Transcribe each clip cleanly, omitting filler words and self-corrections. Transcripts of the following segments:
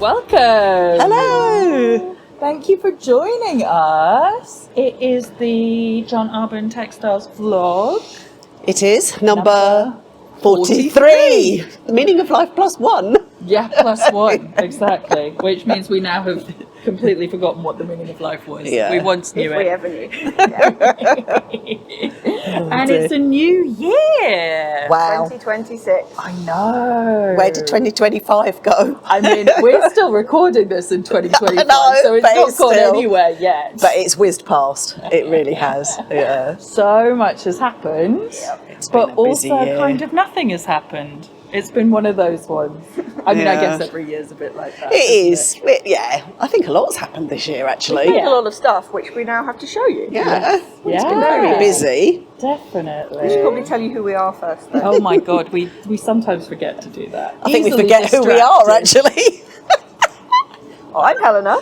Welcome. Hello. Thank you for joining us. It is the John Arbon Textiles vlog. It is number 43. The meaning of life plus one. Yeah, plus one, exactly. Which means we now have completely forgotten what the meaning of life was. Yeah. We once knew If it. we ever knew. And it's a new year. Wow. 2026. I know. Where did 2025 go? I mean, we're still recording this in 2025, I know, so it's but not it's gone still- anywhere yet. But it's whizzed past. It really has. Yeah. So much has happened, It's but been a busy also year. kind of nothing has happened. It's been one of those ones. I mean, I Yeah. guess every year's a bit like that. It isn't is. Yeah. I think a lot's happened this year, actually. There's Yeah. a lot of stuff which we now have to show you. Yeah. It's been Yeah. very busy. Definitely. We should probably tell you who we are first, though. Oh my God, we sometimes forget to do that. I think we Easily forget who we are, distracted. actually. Oh, I'm Helena.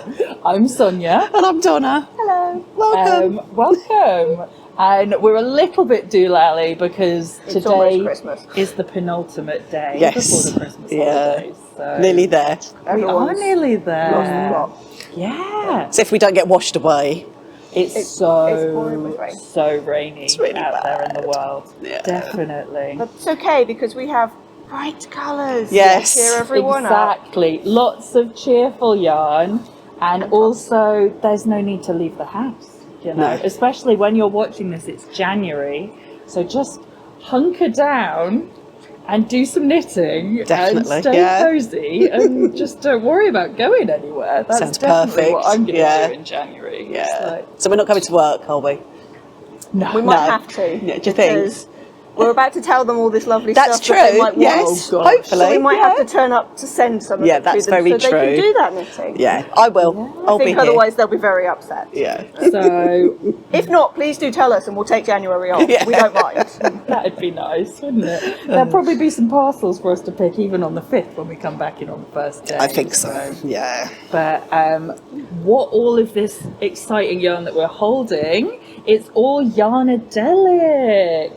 I'm Sonia. And I'm Donna. Hello. Welcome. Welcome. And we're a little bit doolally because It's almost today Christmas. is the penultimate day Yes. before the Christmas Yeah. holidays. So Nearly there. we are Everyone's nearly lost the there. plot. Yeah. So if we don't get washed away. It's It's pouring with rain. so rainy It's really out there in bad. the world. Yeah. Definitely. But it's okay because we have bright colours. Yes. To cheer everyone up. Exactly. Lots of cheerful yarn, and also there's no need to leave the house. You know, No. especially when you're watching this, it's January, so just hunker down and do some knitting Definitely, and stay yeah. cozy and just don't worry about going anywhere. That's Sounds definitely perfect, what I'm going to yeah. do in January. It's Yeah. like, So we're not coming to work, are we? no. We might No. have to. Yeah, do you think? Because we're about to tell them all this lovely That's stuff that they true. might want. Yes. Oh, gosh. Hopefully. So we might yeah. have to turn up to send some of Yeah, it that's to them very so they true. can do that knitting. Yeah, I will. I I'll be think here. otherwise they'll be very upset. Yeah. So If not, please do tell us and we'll take January off. Yeah. We don't mind. that'd be nice, wouldn't it? There'll probably be some parcels for us to pick even on the 5th when we come back in on the first day. I think so. Yeah. But what all of this exciting yarn that we're holding, it's all Yarnadelic,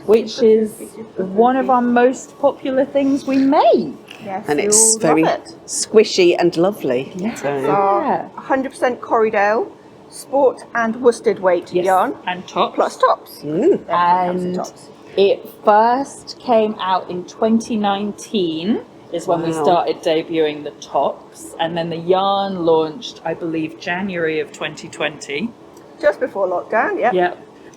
which is one of our most popular things we make. Yes, And it's you'll very love it. squishy and lovely. Yeah. So, Yeah. 100% Corriedale, sport and worsted weight Yes. yarn, And tops. plus tops. Everything comes in And tops. it first came out in 2019 is when we Wow. started debuting the tops, and then the yarn launched, I believe, January of 2020. Just before lockdown, yeah. Yeah.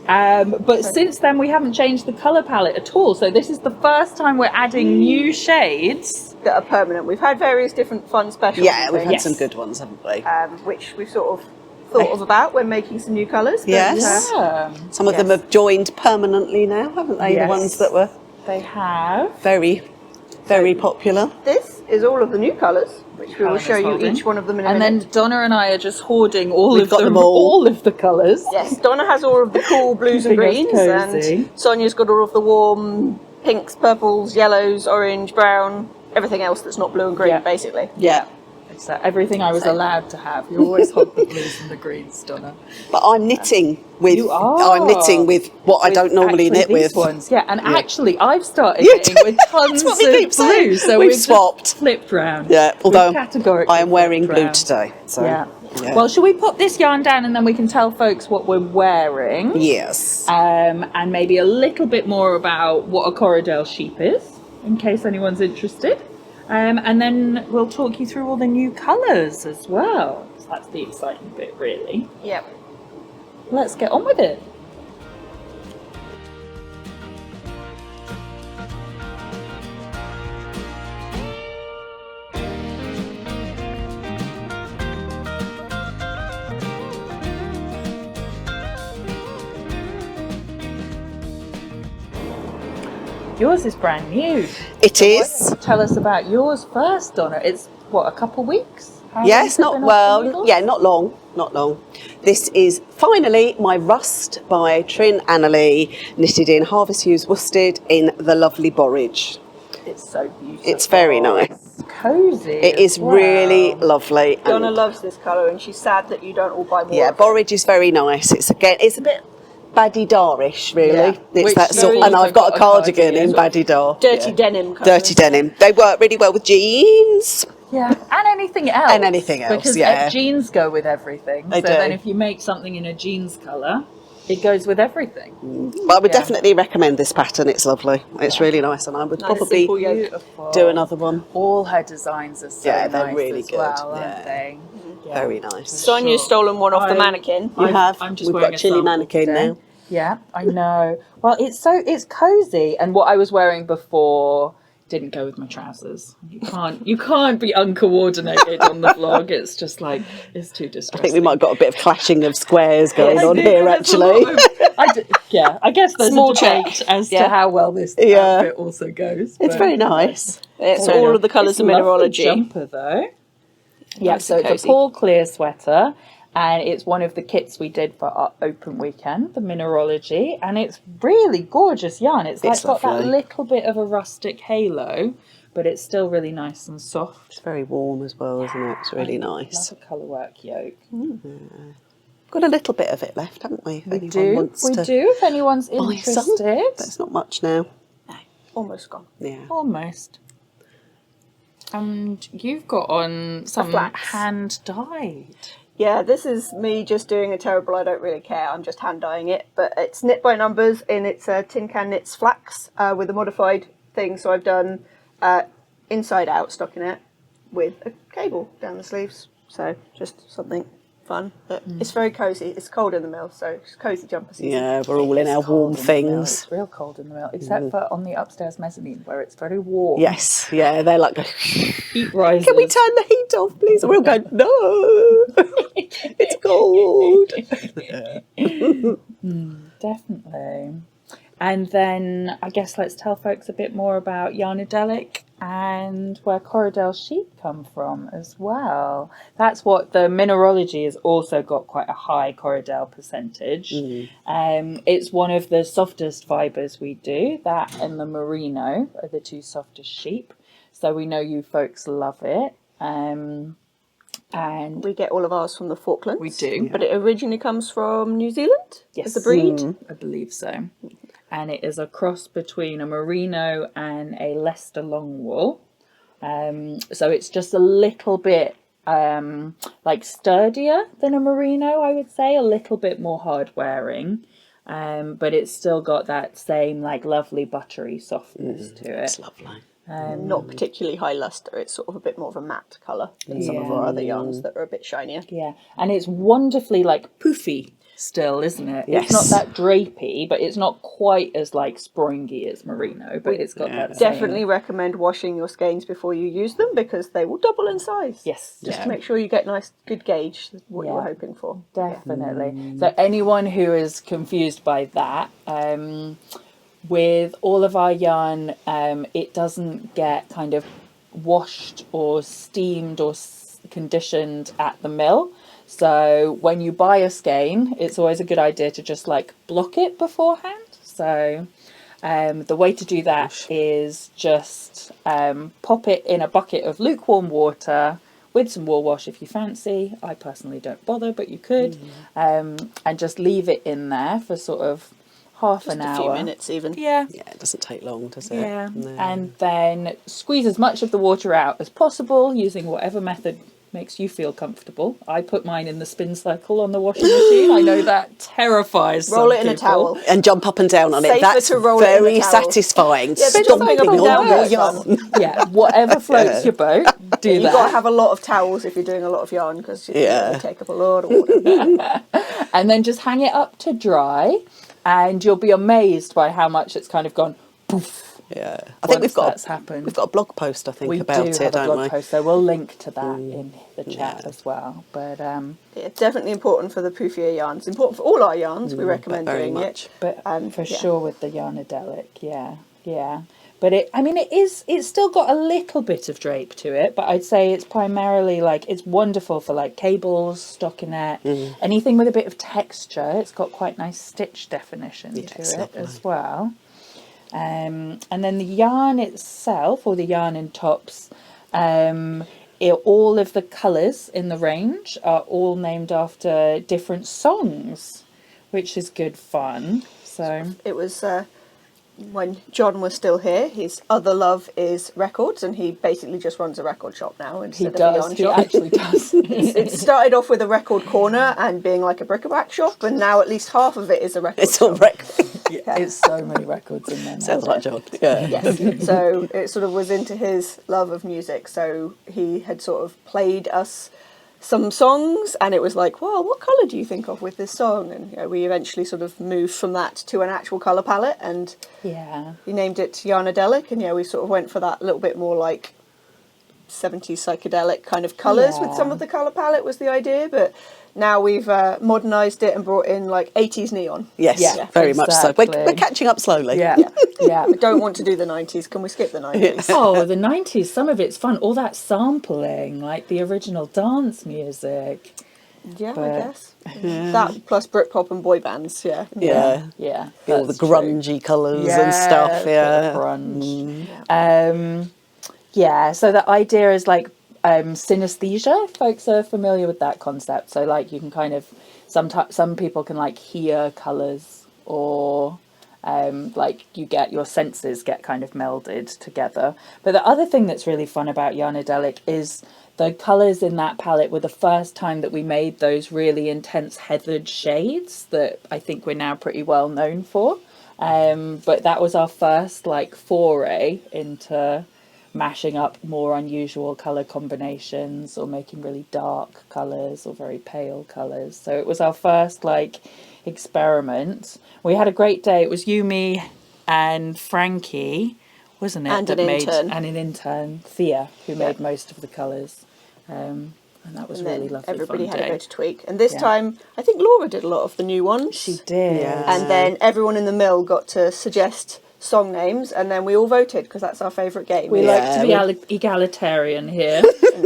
But since then we haven't changed the colour palette at all. So this is the first time we're adding new shades. That are permanent. We've had various different fun specials. yeah, we've had Yes. some good ones, haven't we? which we've sort of thought of about when making some new colours. but, Yes. Yeah, Some of them yes. have joined permanently now, haven't they? Yes. The ones that were they have. very, very popular. this is all of the new colours, which we will Helena's show you holding. each one of them in a And minute. then Donna and I are just hoarding all We've of got them all. all of the colours. Yes, Donna has all of the cool blues and Keeping us greens, cosy. and Sonia's got all of the warm pinks, purples, yellows, orange, brown, everything else that's not blue and green, Yeah. basically. Yeah. It's everything I was allowed to have. You always hold the blues and the greens, Donna. But I'm knitting with. You are. I'm knitting with what I don't normally Actually, knit these with. ones. Yeah, and actually I've started You knitting do. with tons That's what we of keep saying. blue. So We've just swapped. flipped round. Yeah, although We've categorically I am wearing flipped blue round. today. So Yeah. yeah. Well, shall we put this yarn down and then we can tell folks what we're wearing? yes. And maybe a little bit more about what a Corriedale sheep is, in case anyone's interested. And then we'll talk you through all the new colours as well. So that's the exciting bit, really. Yep. Let's get on with it. Yours is brand new. It is. Tell us about yours first, Donna. It's what, a couple weeks? How Yes, long has it not been off the well. needle? Yeah, not long. Not long. This is finally my Rust by Trin Annalee, knitted in Harvest Hues worsted in the lovely borage. It's so beautiful. It's very nice. It's cozy. It as is well. really lovely. Donna and- loves this colour and she's sad that you don't all buy more. Yeah, of it. borage is very nice. It's a bit Baddie-Dar-ish, really. Yeah. It's Which that sort, you've and also I've got a cardigan as in well. Baddie-Dar. Dirty Yeah. denim colour. Dirty denim. They work really well with jeans. Yeah, and anything else. And anything else, because yeah. jeans go with everything. They so do. then if you make something in a jeans colour, it goes with everything. But I would Yeah. definitely recommend this pattern. It's lovely. It's really nice, and I would Nice, probably simple yoke. Beautiful. do another one. All her designs are so Yeah, they're nice really as good. well, Yeah. aren't they? Yeah, Very nice. for Sonia's sure. stolen one off the mannequin. You have. I'm just We've wearing got a chilly sample mannequin today. now. Yeah, I know. Well, it's cozy, and what I was wearing before didn't go with my trousers. You can't be uncoordinated on the vlog. It's just like it's too distressing. I think we might have got a bit of clashing of squares going on think here, there's a lot actually. of- I guess there's Small a debate check. as to Yeah. how well this Yeah. outfit also goes. It's but, very you know. nice. It's Fair all enough. of the colours It's of a lovely mineralogy. jumper though. Yeah, Nice so and it's a cosy. Paul Clear sweater, and it's one of the kits we did for our open weekend, the mineralogy, and it's really gorgeous yarn. It's It's got that lovely. little bit of a rustic halo, but it's still really nice and soft. It's very warm as well, isn't it? It's really nice. Love a colourwork yoke. Got a little bit of it left, haven't we? If anyone wants We to do. If anyone's buy some. interested, But it's not much now. Almost gone. Yeah. almost. And you've got on some flax. hand dyed. Yeah, this is me just doing a terrible I don't really care. I'm just hand dyeing it. But it's knit by numbers and it's a Tin Can Knits flax with a modified thing. So I've done inside out stockinette with a cable down the sleeves. So just something fun. But it's very cosy. It's cold in the mill, so it's cosy jumper season. Yeah, we're all in our warm Cold in the mill. things. It's real cold in the mill, except for on the upstairs mezzanine where it's very warm. Yes, yeah, they're like, Heat rises. can we turn the heat off, please? And we'll go, no, it's cold. Definitely. And then I guess let's tell folks a bit more about Yarnadelic and where Corriedale sheep come from as well. That's what the mineralogy has also got quite a high Corriedale percentage. It's one of the softest fibres we do. That and the merino are the two softest sheep. So we know you folks love it. And We get all of ours from the Falklands. we do. But it originally comes from New Zealand Yes. as a breed. I believe so. And it is a cross between a merino and a Leicester long wool. So it's just a little bit like sturdier than a merino, I would say, a little bit more hard wearing. But it's still got that same like lovely buttery softness to it. It's lovely. Not particularly high luster. It's sort of a bit more of a matte colour than some of our other yarns that are a bit shinier. Yeah, and it's wonderfully like poofy still, isn't it? Yes. It's not that drapey, but it's not quite as like springy as merino, but it's got that same- Definitely recommend washing your skeins before you use them because they will double in size. Yes, Just to make sure you get nice, good gauge of what you're hoping for. definitely. So anyone who is confused by that, with all of our yarn, it doesn't get kind of washed or steamed or conditioned at the mill. So when you buy a skein, it's always a good idea to just like block it beforehand. So the way to do that is just pop it in a bucket of lukewarm water with some wool wash if you fancy. I personally don't bother, but you could. And just leave it in there for sort of half an hour. A few minutes even. Yeah. Yeah, it doesn't take long, does it? Yeah. No. And then squeeze as much of the water out as possible using whatever method makes you feel comfortable. I put mine in the spin cycle on the washing machine. I know that terrifies Roll some it in a people. towel. And jump up and down on it. Safer That's to roll it in a very towel. satisfying. Yeah, but Stomping jumping up and on down your is fun. yarn. Yeah, whatever floats your boat, do You've that. got to have a lot of towels if you're doing a lot of yarn because they take up a lot of water. And then just hang it up to dry, and you'll be amazed by how much it's kind of gone poof. Yeah, I think that's happened. We've got a blog post, I think, We about do it, have a don't blog we? post, so we'll link to that in the chat as well. But Yeah, definitely important for the poofier yarns. Important for all our yarns. We recommend very doing much. it. But for yeah. sure with the Yarnadelic, yeah. But it's still got a little bit of drape to it, but I'd say it's primarily like, it's wonderful for like cables, stockinette, anything with a bit of texture. It's got quite nice stitch definition to it's it lovely. as well. And then the yarn itself, or the yarn and tops, all of the colours in the range are all named after different songs, which is good fun. So It was when John was still here, his other love is records, and he basically just runs a record shop now He instead of a does. yarn He shop. actually does. It started off with a record corner and being like a bric-a-brac shop, and now at least half of it is a record It's shop. all record. It's so many records in there now. Sounds like John. Yeah. Yes. So it sort of was into his love of music. So he had sort of played us some songs, and it was like, well, what colour do you think of with this song? And we eventually sort of moved from that to an actual colour palette, and Yeah. he named it Yarnadelic, and we sort of went for that little bit more like 70s psychedelic kind of colours with some of the colour palette was the idea, but now we've modernised it and brought in like 80s neon. Yes, Yeah, very much so. exactly. We're catching up slowly. Yeah. Yeah. I don't want to do the 90s. Can we skip the 90s? Oh, the 90s, some of it's fun. All that sampling, like the original dance music. Yeah, But- I guess. That plus Britpop and boy bands, yeah. Yeah. Yeah. All the that's true. grungy colours Yeah, and stuff. bit of Yeah. grunge. Yeah, so the idea is like synesthesia. Folks are familiar with that concept. So like you can kind of, some people can like hear colours, or like you get your senses get kind of melded together. But the other thing that's really fun about Yarnadelic is the colours in that palette were the first time that we made those really intense heathered shades that I think we're now pretty well known for. But that was our first like foray into mashing up more unusual colour combinations, or making really dark colours or very pale colours. So it was our first like experiment. We had a great day. It was you, me and Frankie, wasn't it? And an intern. And an intern, Thea, who made most of the colours. And that was And really then lovely. everybody fun had a day. go to tweak. And this Yeah. time, I think Laura did a lot of the new ones. She did. Yeah. And then everyone in the mill got to suggest song names, and then we all voted, because that's our favourite game. We Yeah, like to be egalitarian here.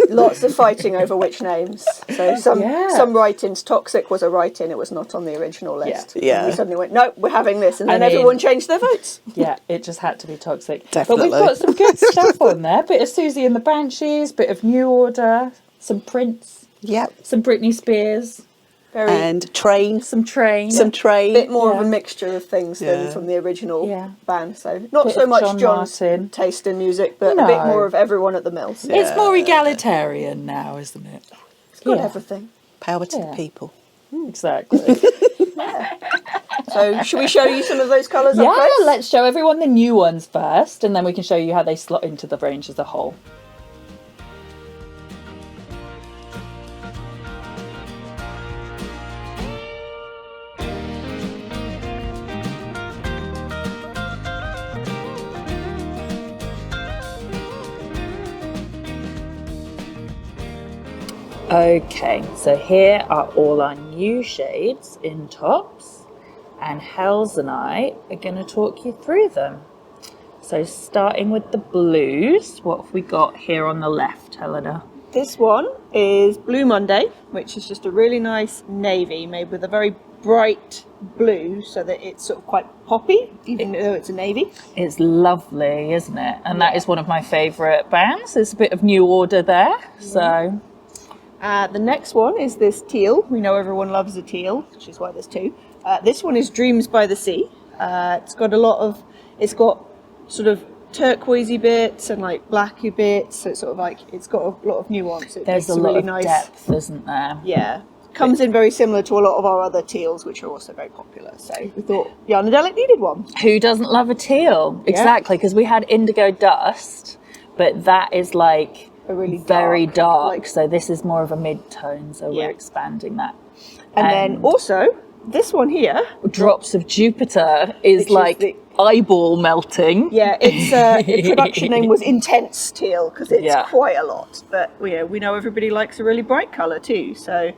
Lots of fighting over which names. So some write-ins, Toxic was a write-in, it was not on the original list. Yeah. And we suddenly went, no, we're having this, and I then mean- everyone changed their votes. Yeah, it just had to be Toxic. Definitely. But we've got some good stuff on there. Bit of Susie and the Banshees, bit of New Order, some Prince, Yep. some Britney Spears, Very And Train. some Train. Some Train. bit more of Yeah. a mixture of things than Yeah. from the original Yeah. band. So not Bit so of much John John's Martin. taste in music, but a bit No. more of everyone at the mills. It's more egalitarian now, isn't it? It's got Yeah. everything. Power to Yeah. the people. Exactly. So should we show you some of those colours up Yeah, close? let's show everyone the new ones first, and then we can show you how they slot into the range as a whole. Okay, so here are all our new shades in tops, and Hells and I are going to talk you through them. So starting with the blues, what have we got here on the left, Helena? This one is Blue Monday, which is just a really nice navy made with a very bright blue, so that it's sort of quite poppy, even though it's a navy. It's lovely, isn't it? And that is one of my favourite bands. There's a bit of New Order there, so... The next one is this teal. We know everyone loves a teal, which is why there's two. This one is Dreams by the Sea. It's got sort of turquoisey bits and like blacky bits. So it's sort of like, it's got a lot of nuance. There's a lot of depth, isn't there? Yeah. Comes in very similar to a lot of our other teals, which are also very popular. So we thought Yarnadelic needed one. Who doesn't love a teal? Exactly, because we had Indigo Dust, but that is like A really very dark. like- So this is more of a mid-tone, so Yeah. we're expanding that. And then also this one here. Drops of Jupiter is Which is like the- eyeball melting. Yeah, its production name was Intense Teal, because it's Yeah. quite a lot. But we know everybody likes a really bright colour too. So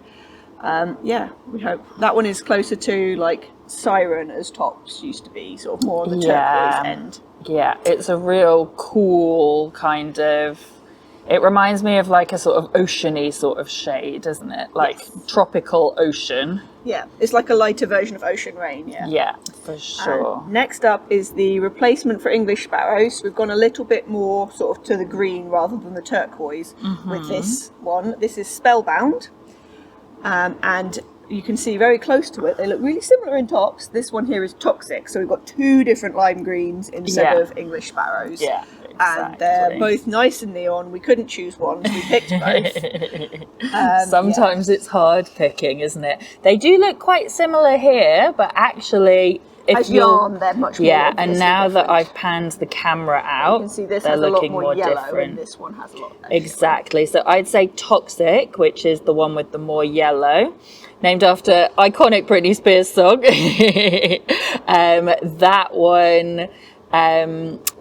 we hope that one is closer to like Siren as tops used to be, sort of more on the turquoise end. Yeah, it's a real cool kind of... It reminds me of like a sort of oceany sort of shade, isn't it? Like tropical ocean. Yeah, it's like a lighter version of Ocean Rain. Yeah. Yeah, for sure. Next up is the replacement for English Sparrows. We've gone a little bit more sort of to the green rather than the turquoise with this one. This is Spellbound. And you can see very close to it, they look really similar in tops. This one here is Toxic, so we've got two different lime greens instead of English Sparrows. Yeah, and they're both nice and neon. We couldn't choose one, so we picked both. Sometimes it's hard picking, isn't it? They do look quite similar here, but actually, if as yarn, they're much more and now different. that I've panned the camera out, you can see this they're has a lot looking more yellow, different. and this one has a lot less. Exactly. So I'd say Toxic, which is the one with the more yellow, named after iconic Britney Spears song. That one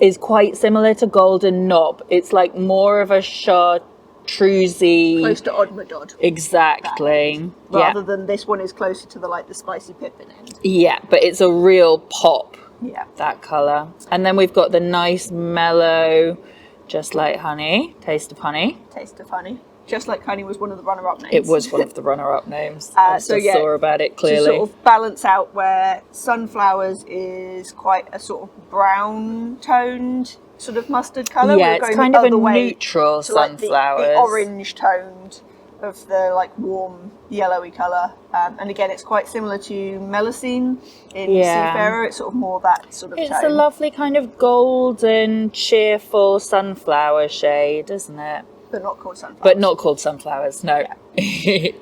is quite similar to Golden Knob. It's like more of a chartreusey, close to Odd Madod. Exactly. Rather than this one is closer to the spicy pippin end. Yeah, but it's a real pop. Yeah. That colour. And then we've got the nice mellow, Just Like Honey, Taste of Honey. Taste of Honey. Just Like Honey was one of the runner-up names. It was one of the runner-up names. I saw about it clearly. To sort of balance out where Sunflowers is quite a sort of brown-toned sort of mustard colour. Yeah, it's kind of a neutral Sunflowers. The orange-toned of the like warm yellowy colour. And again, it's quite similar to Melusine in Seafarer. It's sort of more that sort of tone. It's a lovely kind of golden, cheerful sunflower shade, isn't it? But not called sunflowers. But not called sunflowers, no. Yeah.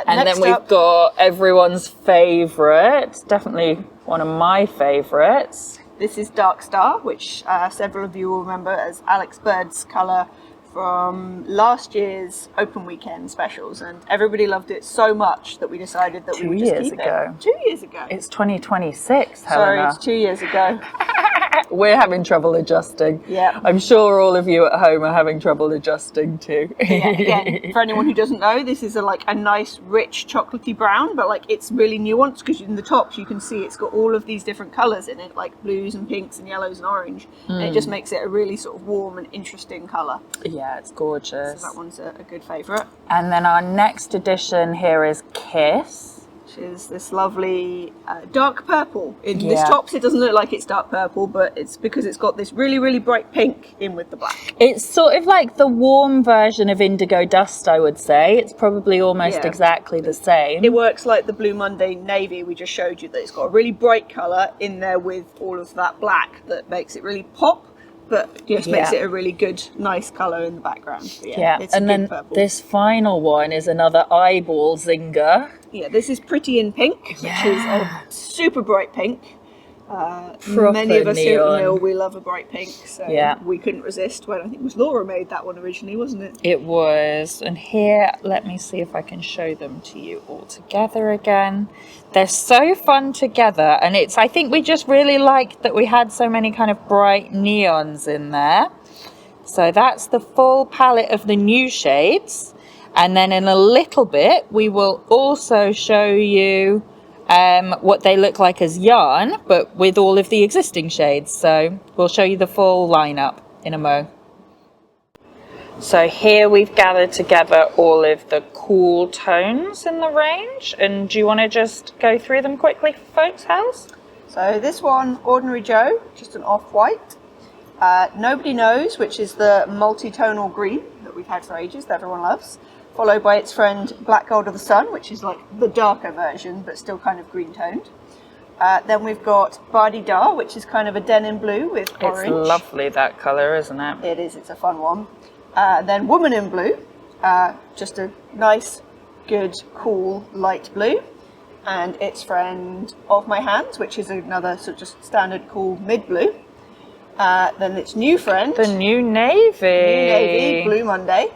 And then we've got everyone's favourite, definitely one of my favourites. This is Dark Star, which several of you will remember as Alex Bird's colour from last year's Open Weekend specials. And everybody loved it so much that we decided that we would just keep it. 2 years ago. It's 2026, Helena. Sorry, it's 2 years ago. We're having trouble adjusting. Yeah. I'm sure all of you at home are having trouble adjusting too. Yeah, again, for anyone who doesn't know, this is a nice, rich, chocolatey brown, but it's really nuanced because in the tops you can see it's got all of these different colours in it, like blues and pinks and yellows and orange. And it just makes it a really sort of warm and interesting colour. Yeah, it's gorgeous. So that one's a good favourite. And then our next addition here is Kiss. Which is this lovely dark purple. In this tops, it doesn't look like it's dark purple, but it's because it's got this really, really bright pink in with the black. It's sort of like the warm version of Indigo Dust, I would say. It's probably almost exactly the same. It works like the Blue Monday Navy we just showed you, that it's got a really bright colour in there with all of that black that makes it really pop, but just makes it a really good, nice colour in the background. So it's and then purple. This final one is another eyeball zinger. Yeah, this is Pretty in Pink, which is a super bright pink. Many of us here at the mill, we love a bright pink, so we couldn't resist when I think it was Laura made that one originally, wasn't it? It was. And here, let me see if I can show them to you all together again. They're so fun together, and I think we just really liked that we had so many kind of bright neons in there. So that's the full palette of the new shades. And then in a little bit, we will also show you what they look like as yarn, but with all of the existing shades. So we'll show you the full lineup in a mo. So here we've gathered together all of the cool tones in the range. And do you want to just go through them quickly for folks, Hells? So this one, Ordinary Joe, just an off-white. Nobody Knows, which is the multi-tonal green that we've had for ages, that everyone loves. Followed by its friend Black Gold of the Sun, which is like the darker version, but still kind of green toned. Then we've got Bardi Dar, which is kind of a denim blue with orange. It's lovely, that colour, isn't it? It is, it's a fun one. Then Woman in Blue, just a nice, good, cool, light blue. And its friend Of My Hands, which is another sort of just standard cool mid blue. Then its new friend, the New Navy, Blue Monday.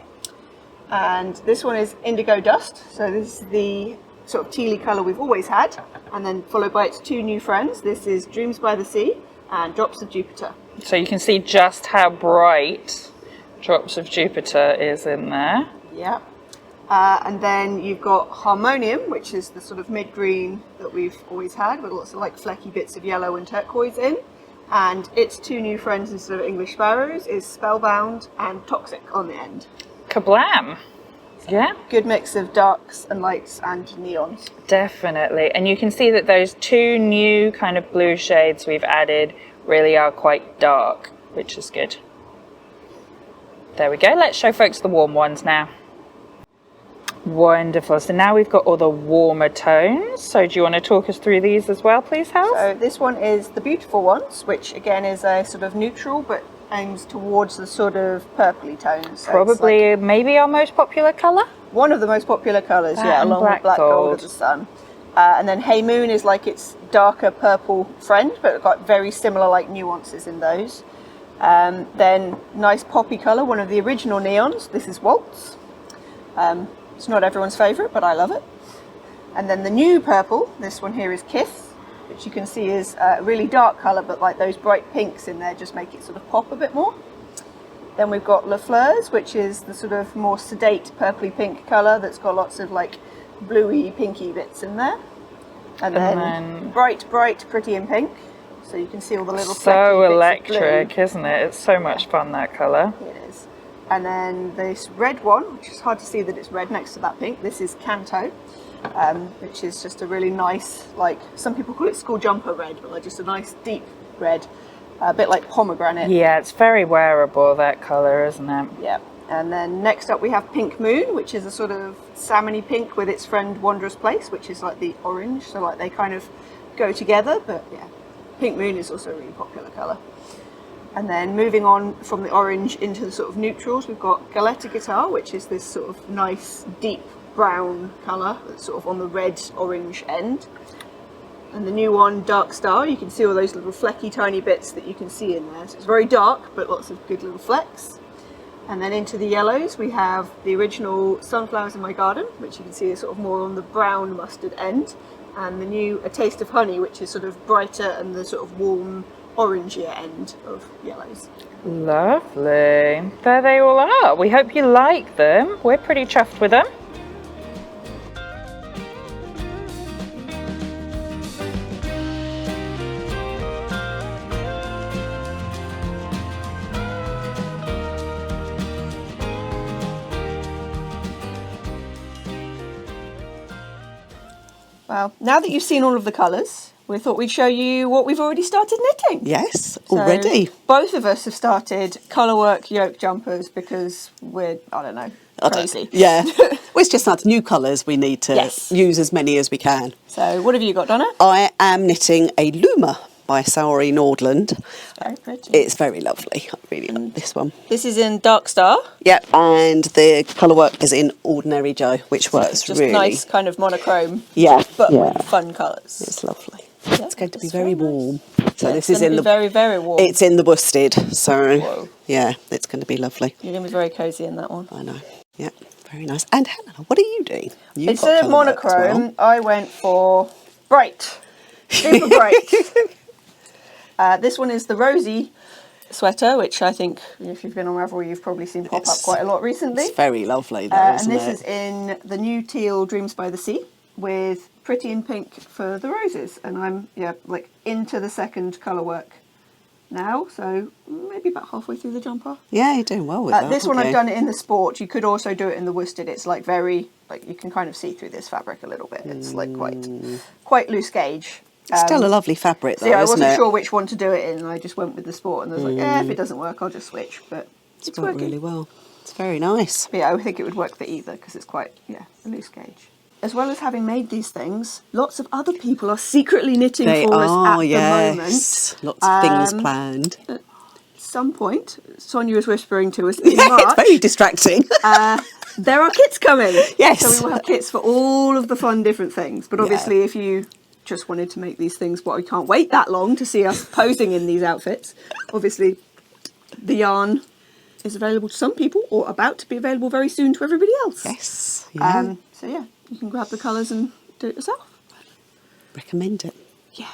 And this one is Indigo Dust, so this is the sort of tealy colour we've always had, and then followed by its two new friends. This is Dreams by the Sea and Drops of Jupiter. So you can see just how bright Drops of Jupiter is in there. Yeah. And then you've got Harmonium, which is the sort of mid-green that we've always had, with lots of like flecky bits of yellow and turquoise in. And its two new friends instead of English Sparrows is Spellbound and Toxic on the end. Kablam! Yeah. Good mix of darks and lights and neons. Definitely. And you can see that those two new kind of blue shades we've added really are quite dark, which is good. There we go. Let's show folks the warm ones now. Wonderful. So now we've got all the warmer tones. So do you want to talk us through these as well, please, Hal? So this one is the Beautiful Ones, which again is a sort of neutral, but aims towards the sort of purpley tones. So Probably maybe our most popular colour? one of the most popular colours, That yeah, and along black with Black Gold of Gold. the Sun. And then Hey Moon is like its darker purple friend, but got very similar like nuances in those. Then nice poppy colour, one of the original neons. This is Waltz. It's not everyone's favourite, but I love it. And then the new purple, this one here is Kiss, which you can see is a really dark colour, but like those bright pinks in there just make it sort of pop a bit more. Then we've got Le Fleurs, which is the sort of more sedate purpley pink colour that's got lots of like bluey pinky bits in there. And then bright, pretty in pink. So you can see all the little So flecky electric, bits of blue. isn't it? It's so much fun, that colour. It is. And then this red one, which is hard to see that it's red next to that pink. This is Canto, which is just a really nice, like some people call it school jumper red, but like just a nice deep red, a bit like pomegranate. Yeah, it's very wearable, that colour, isn't it? Yeah. And then next up we have Pink Moon, which is a sort of salmony pink with its friend Wanderer's Place, which is like the orange. So like they kind of go together, but yeah, Pink Moon is also a really popular colour. And then moving on from the orange into the sort of neutrals, we've got Galetta Guitar, which is this sort of nice deep brown colour that's sort of on the red-orange end. And the new one, Dark Star, you can see all those little flecky tiny bits that you can see in there. So it's very dark, but lots of good little flecks. And then into the yellows, we have the original Sunflowers in My Garden, which you can see is sort of more on the brown mustard end. And the new A Taste of Honey, which is sort of brighter and the sort of warm orangier end of yellows. Lovely. There they all are. We hope you like them. We're pretty chuffed with them. Well, now that you've seen all of the colours, we thought we'd show you what we've already started knitting. Yes, So already. both of us have started colourwork yoke jumpers because we're, I don't know, crazy. Yeah. Well, it's just like new colours. We need to Yes. use as many as we can. So what have you got, Donna? I am knitting a Luma by Saori Nordland. Very pretty. It's very lovely. I really love this one. This is in Dark Star. Yep, and the colourwork is in Ordinary Joe, which works Just really. nice kind of monochrome, Yeah, but yeah. with fun colours. It's lovely. Yeah, It's going to be it's very very nice. warm. So Yeah, this it's is in gonna the be very, very warm. It's in the worsted, so Whoa. yeah, it's going to be lovely. You're going to be very cosy in that one. I know. Yeah, very nice. And Helena, what are you doing? You've It's got a colourwork as monochrome. well. I went for bright, super bright. This one is the Rosy sweater, which I think if you've been on Ravelry, you've probably seen pop up quite a lot recently. It's very lovely, though, And isn't this it? is in the new teal Dreams by the Sea with pretty in pink for the roses. And I'm like into the second colour work now, so maybe about halfway through the jumper. Yeah, you're doing well with that. This one aren't I've you? done it in the sport. You could also do it in the worsted. It's like very, like you can kind of see through this fabric a little bit. It's like quite loose gauge. It's still a lovely fabric, though, So yeah, I isn't wasn't it? sure which one to do it in. I just went with the sport, and I was like, if it doesn't work, I'll just switch. But it's worked working. really well. It's very nice. But yeah, I think it would work for either because it's quite a loose gauge. As well as having made these things, lots of other people are secretly knitting They for us are, at yes. the moment. Lots of things planned. At some point, Sonia was whispering to us in Yeah, March. it's very distracting. There are kits coming. Yes. So we will have kits for all of the fun different things. But obviously, if you just wanted to make these things, well, you can't wait that long to see us posing in these outfits. Obviously, the yarn is available to some people or about to be available very soon to everybody else. Yes. Yeah. So yeah, you can grab the colours and do it yourself. Recommend it. Yeah.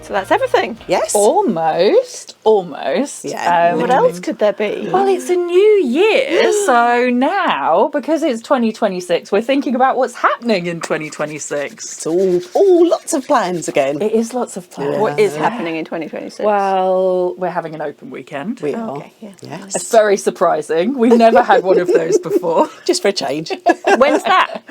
So that's everything. Yes. Almost. Yeah. What else could there be? Well, it's a new year, so now, because it's 2026, we're thinking about what's happening in 2026. It's all lots of plans again. It is lots of plans. What is happening in 2026? Well, we're having an open weekend. We are. okay, yeah. Yes. It's very surprising. We've never had one of those before. Just for a change. When's that?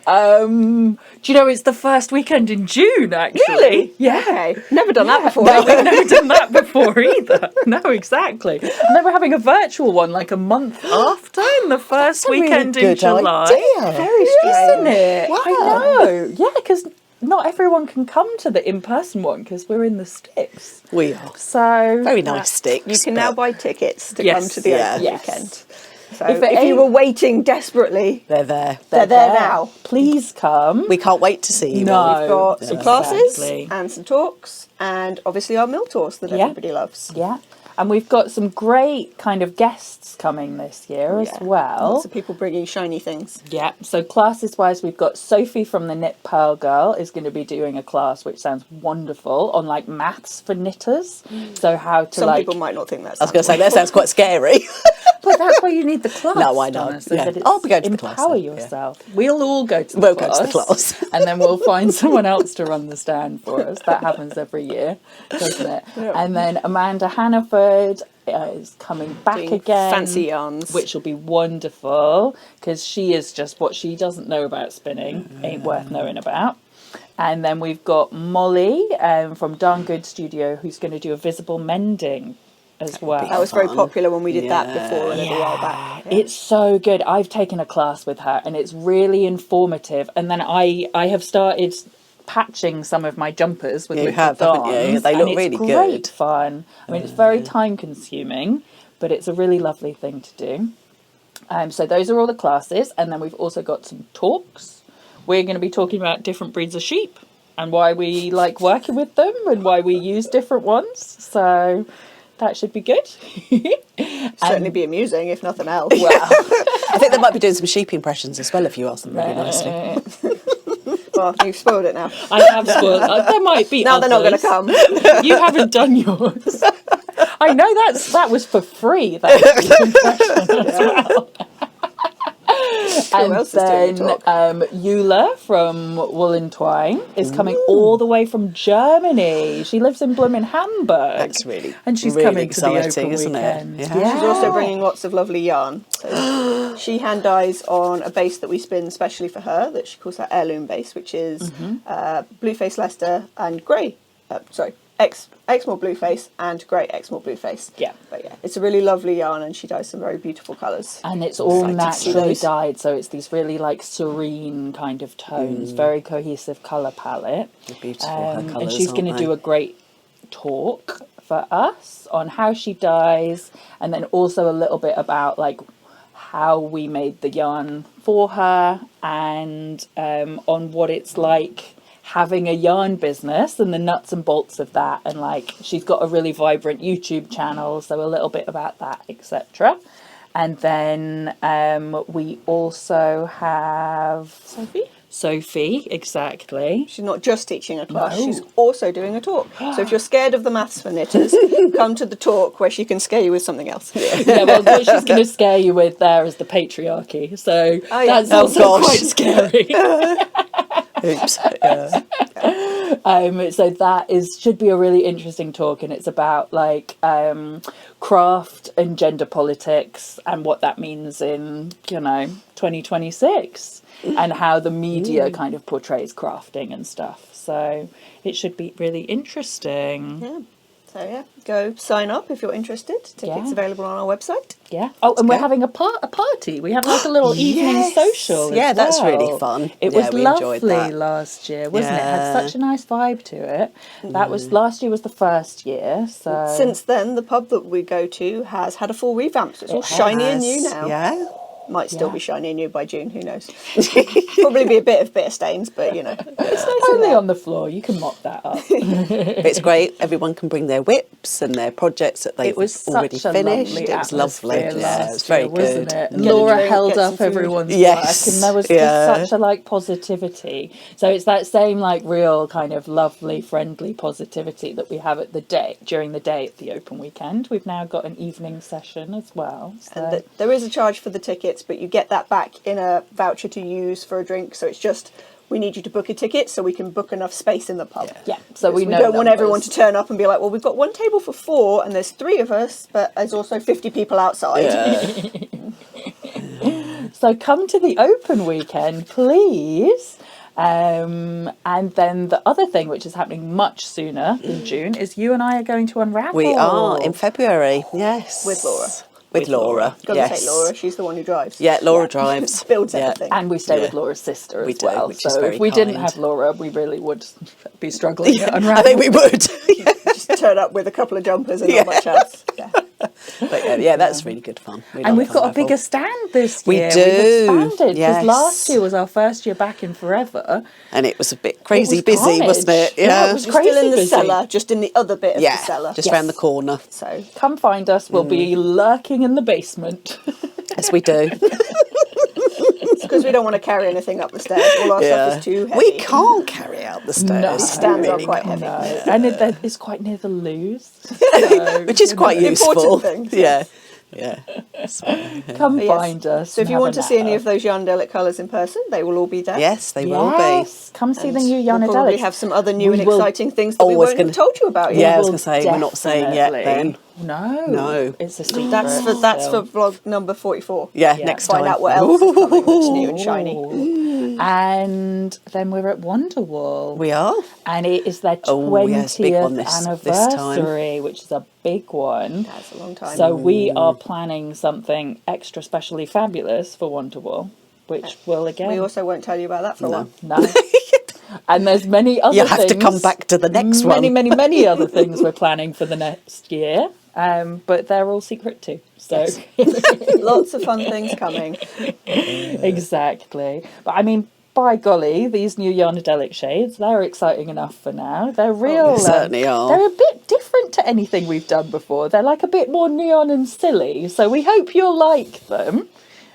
Do you know it's the first weekend in June, actually? Really? Yeah. Okay. Never done that before. No, we've never done that before either. No, exactly. And then we're having a virtual one like a month after, in the first a really weekend in good July. idea. Very Isn't strange. it? Wow. I know. Yeah, because not everyone can come to the in-person one because we're in the sticks. We are. So Very nice sticks. You can now but buy tickets to Yes, come to the yeah. open Yes. weekend. So If if, it you ain't- were waiting desperately, They're there. they're there now. Please come. We can't wait to see you No. all. We've got some classes Exactly. and some talks, and obviously our mill tours that Yeah. everybody loves. Yeah. And we've got some great kind of guests coming this year as Yeah. well. Lots of people bringing shiny things. Yeah, so classes wise, we've got Sophie from the Knit Pearl Girl is going to be doing a class which sounds wonderful on like maths for knitters. So how to Some like, people might not think that's. I was going to say, that sounds quite scary. but that's why you need the class. No, I know. Donna, so Yeah. that it's I'll be going to the class empower then, yeah. yourself. We'll all go to the We'll class. go to the class. And then we'll find someone else to run the stand for us. That happens every year, doesn't it? Yeah. And then Amanda Hannaford is coming back Doing again. fancy yarns. Which will be wonderful because she is just what she doesn't know about spinning, ain't worth knowing about. And then we've got Molly from Darn Good Studio who's going to do a visible mending as well. That was very Fun. popular when we did that Yeah. before a little while back. Yeah. It's so good. I've taken a class with her and it's really informative. And then I have started patching some of my jumpers with You liquid have, haven't you? darns, They look and really it's great good. fun. I mean, it's very time consuming, but it's a really lovely thing to do. So those are all the classes, and then we've also got some talks. We're going to be talking about different breeds of sheep and why we like working with them and why we use different ones. So that should be good. Certainly be amusing, if nothing else. Well, I think they might be doing some sheep impressions as well if you ask them really nicely. Well, you've spoiled it now. I have spoiled. There might be Now they're not going to others. come. You haven't done yours. I know that was for free. That impression as well. And else is doing then a talk? Eula from Wool and Twine is coming all the way from Germany. She lives in Blooming Hamburg. That's really, and she's really coming to the exciting, open isn't weekend. it? Yeah. She's also bringing lots of lovely yarn. So she hand dyes on a base that we spin specially for her, that she calls her heirloom base, which is Blueface Leicester and grey. Exmoor Blueface and grey Exmoor Blueface. Yeah. But yeah, it's a really lovely yarn, and she dyes some very beautiful colours. And it's all Excited to see naturally those. dyed, so it's these really like serene kind of tones, very cohesive colour palette. They're beautiful, her And colours, she's aren't going to they? do a great talk for us on how she dyes, and then also a little bit about like how we made the yarn for her, and on what it's like having a yarn business and the nuts and bolts of that. And like she's got a really vibrant YouTube channel, so a little bit about that, etc. And then we also have Sophie, exactly. She's not just teaching a class, No. she's also doing a talk. So if you're scared of the maths for knitters, come to the talk where she can scare you with something else. Yeah, well, what she's going to scare you with there is the patriarchy. So Oh, yeah. that's Oh, also gosh. quite scary. Oops. Yeah. So that should be a really interesting talk, and it's about like craft and gender politics and what that means in 2026 and how the media kind of portrays crafting and stuff. So it should be really interesting. Yeah. So yeah, go sign up if you're interested. Tickets Yeah. available on our website. Yeah. Oh, and we're go. having a party. We have like a little evening Yes. social. Yeah, as that's well. really fun. It Yeah, was we enjoyed lovely that. last year, wasn't it? It had Yeah. such a nice vibe to it. That was last year was the first year. So Since then, the pub that we go to has had a full revamp. So it's all shiny and new now. Yeah. Might still Yeah. be shiny new by June, who knows. Probably be a bit of bitter stains, but you know. It's nice in Only there. on the floor. You can mop that up. It's great. Everyone can bring their whips and their projects that they've It was already such a finished. lovely It was lovely. atmosphere Yeah, last it's very year, wasn't good. it? Yeah. Laura drink, held get some up food. everyone's Yes, work, and there was yeah. just such a like positivity. So it's that same like real kind of lovely, friendly positivity that we have at the day during the day at the open weekend. We've now got an evening session as well. So. And there is a charge for the tickets, but you get that back in a voucher to use for a drink. So it's just, we need you to book a ticket so we can book enough space in the pub. Yeah, so we We know don't want everyone numbers. to turn up and be like, well, we've got one table for 4 and there's 3 of us, but there's also 50 people outside. So come to the open weekend, please. And then the other thing, which is happening much sooner in June, is you and I are going to Unravel. We are in February, yes. With Laura. With Laura, Gotta yes. take Laura, she's the one who drives. Yeah, Laura drives. Builds Yeah. everything. And we stay Yeah. with Laura's sister We as do, well. which is So very if we didn't kind. have Laura, we really would be struggling at Unravel. I think we would. Just turn up with a couple of jumpers and Yeah. not much else. Yeah. But yeah, that's really good fun. We And like we've got a Unravel. bigger stand this We year. do, We've expanded because yes. last year was our first year back in forever. And it was a bit crazy was busy, carnage. wasn't it? Yeah, it was We're still in crazy the busy. cellar, just in the other bit of Yeah, the cellar. just round the corner. So Come find us. We'll be lurking in the basement. Yes, we do. it's because we don't want to carry anything up the stairs. All our stuff is too heavy. We can't carry out the stairs. No. These stands are Really quite can't. heavy. And it's quite near the loos. So, Which is quite Important useful. things, Yeah. Yeah. come But yes. find us. So if and you have want a to see any natter. of those Yarnadelic colours in person, they will all be there. Yes, they will be. Yes, come see the new We'll probably Yarnadelic. have some other new We and will exciting things that we always won't have gonna- told you about yet. Yeah, I was Will going to say, we're not saying yet definitely- then. No. No. It's a secret. That's for vlog number 44. Yeah, Yeah. next time. Find out what else is coming that's new and shiny. Ooh. And then we're at Wonderwool. We are. And it is their 20th Oh, yes, big one this time. anniversary, which is a big one. That's a long time. So we are planning something extra specially fabulous for Wonderwool, which will again... we also won't tell you about that for a while. No. And there's many other You things. have to come back to the next many, one. many other things we're planning for the next year. But they're all secret too. So Lots of fun things coming. exactly. But I mean, by golly, these new Yarnadelic shades, they're exciting enough for now. They're real. They certainly are. They're a bit different to anything we've done before. They're like a bit more neon and silly. So we hope you'll like them.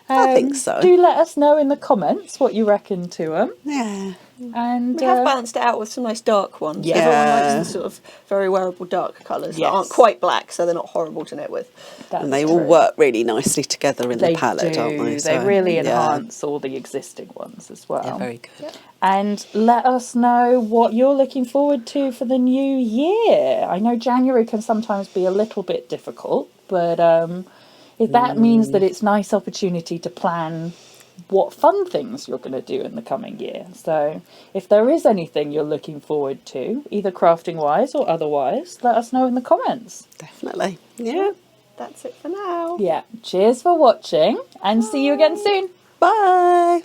I think so. Do let us know in the comments what you reckon to them. Yeah. And We have balanced it out with some nice dark ones. Yeah. Everyone likes the sort of very wearable dark colours Yes. that aren't quite black, so they're not horrible to knit with. that's And they all true. work really nicely together in They the palette, do. don't they? They So, really yeah. enhance all the existing ones as well. Yeah, very good. And let us know what you're looking forward to for the new year. I know January can sometimes be a little bit difficult, but if that means that it's a nice opportunity to plan what fun things you're going to do in the coming year. So if there is anything you're looking forward to, either crafting wise or otherwise, let us know in the comments. Definitely. Yeah. That's it for now. Yeah. Cheers for watching and see you again soon. Bye.